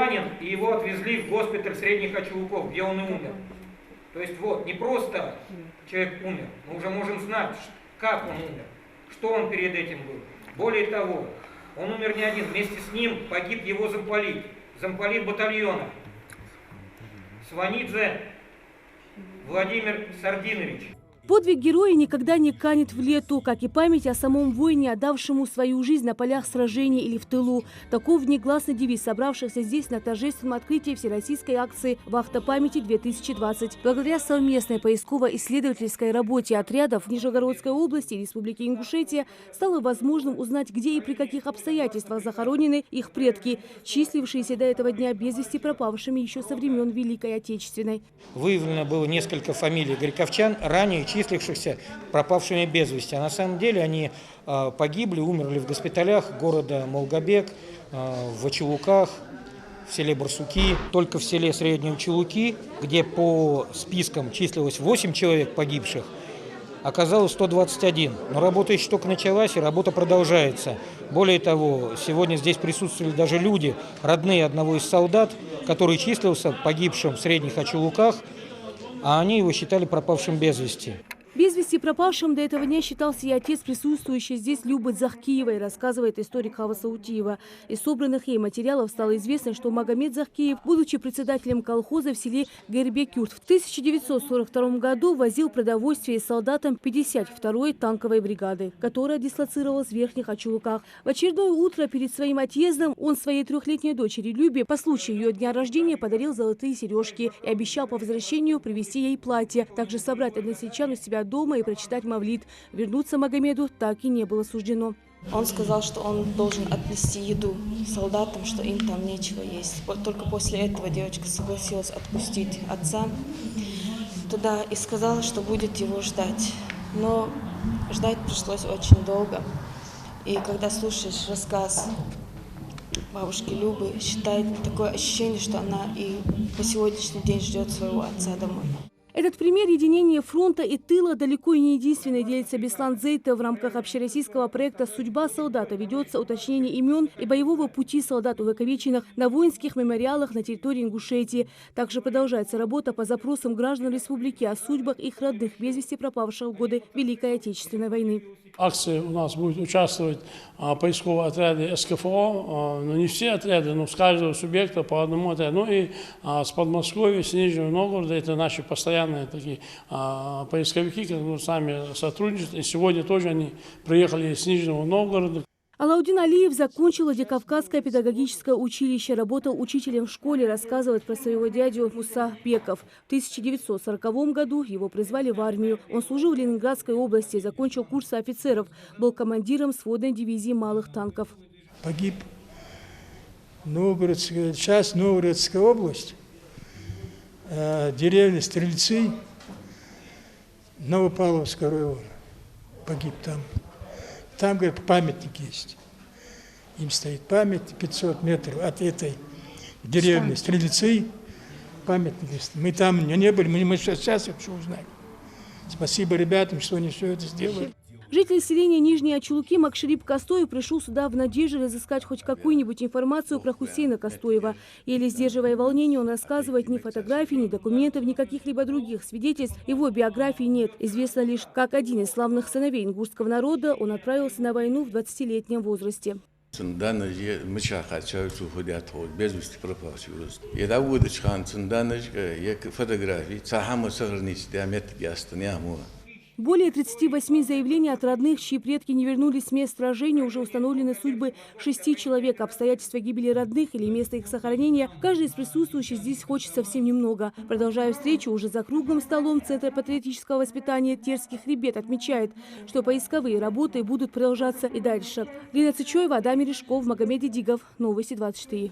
ранен, и его отвезли в госпиталь Средних Очелуков, где он и умер. То есть вот, не просто человек умер, мы уже можем знать, как он умер, что он перед этим был. Более того, он умер не один, вместе с ним погиб его замполит батальона Сванидзе Владимир Сардинович. Подвиг героя никогда не канет в лету, как и память о самом воине, отдавшему свою жизнь на полях сражений или в тылу. Таков негласный девиз собравшихся здесь на торжественном открытии всероссийской акции «Вахта памяти-2020». Благодаря совместной поисково-исследовательской работе отрядов Нижегородской области и Республики Ингушетия стало возможным узнать, где и при каких обстоятельствах захоронены их предки, числившиеся до этого дня без вести пропавшими еще со времен Великой Отечественной. Выявлено было несколько фамилий горьковчан, ранее числившихся пропавшими без вести. А на самом деле они погибли, умерли в госпиталях города Молгобек, в Очелуках, в селе Барсуки. Только в селе Средние Очелуки, где по спискам числилось 8 человек погибших, оказалось 121. Но работа еще только началась, и работа продолжается. Более того, сегодня здесь присутствовали даже люди, родные одного из солдат, который числился погибшим в Средних Очелуках, а они его считали пропавшим без вести. Без вести пропавшим до этого дня считался и отец, присутствующий здесь Любы Захкиевой, рассказывает историк Хава Саутиева. Из собранных ей материалов стало известно, что Магомед Захкиев, будучи председателем колхоза в селе Гербекюрт, в 1942 году возил продовольствие солдатам 52-й танковой бригады, которая дислоцировалась в Верхних Очелуках. В очередное утро перед своим отъездом он своей 3-летней дочери Любе по случаю ее дня рождения подарил золотые сережки и обещал по возвращению привезти ей платье, также собрать односельчан у себя дома и прочитать мавлид. Вернуться Магомеду так и не было суждено. Он сказал, что он должен отнести еду солдатам, что им там нечего есть. Только после этого девочка согласилась отпустить отца туда и сказала, что будет его ждать. Но ждать пришлось очень долго. И когда слушаешь рассказ бабушки Любы, считает такое ощущение, что она и по сегодняшний день ждет своего отца домой. Этот пример единения фронта и тыла далеко и не единственный, делится Беслан Зейта. В рамках общероссийского проекта «Судьба солдата» ведется уточнение имен и боевого пути солдат, увековеченных на воинских мемориалах на территории Ингушетии. Также продолжается работа по запросам граждан республики о судьбах их родных без вести пропавших в годы Великой Отечественной войны. Акции у нас будут участвовать поисковые отряды СКФО, но не все отряды, но с каждого субъекта по одному отряду. Ну и с Подмосковья, с Нижнего Новгорода, это наши постоянные такие поисковики, которые сами сотрудничают. И сегодня тоже они приехали с Нижнего Новгорода. Алаудин Алиев закончил Владикавказское педагогическое училище, работал учителем в школе, рассказывает про своего дядю Муса Беков. В 1940 году его призвали в армию. Он служил в Ленинградской области, закончил курсы офицеров, был командиром сводной дивизии малых танков. Погиб часть Новгородская область, деревня Стрельцы, Новопавловского района. Погиб там. Там, говорят, памятник есть. Им стоит памятник 500 метров от этой деревни Стрельцы. Памятник есть. Мы там не были, мы сейчас это узнаем. Спасибо ребятам, что они все это сделали. Житель селения Нижние Очелуки Макширип Костоев пришел сюда в надежде разыскать хоть какую-нибудь информацию про Хусейна Костоева. Еле сдерживая волнение, он рассказывает, ни фотографий, ни документов, ни каких-либо других свидетельств его биографии нет. Известно лишь, как один из славных сыновей ингушского народа он отправился на войну в 20-летнем возрасте. Более 38 заявлений от родных, чьи предки не вернулись с мест сражения, уже установлены судьбы 6 человек. Обстоятельства гибели родных или место их сохранения каждый из присутствующих здесь хочет совсем немного. Продолжая встречу уже за круглым столом Центра патриотического воспитания Терский хребет отмечает, что поисковые работы будут продолжаться и дальше. Лина Цычоева, Адам Мережков, Магомед Дидигов. Новости 24.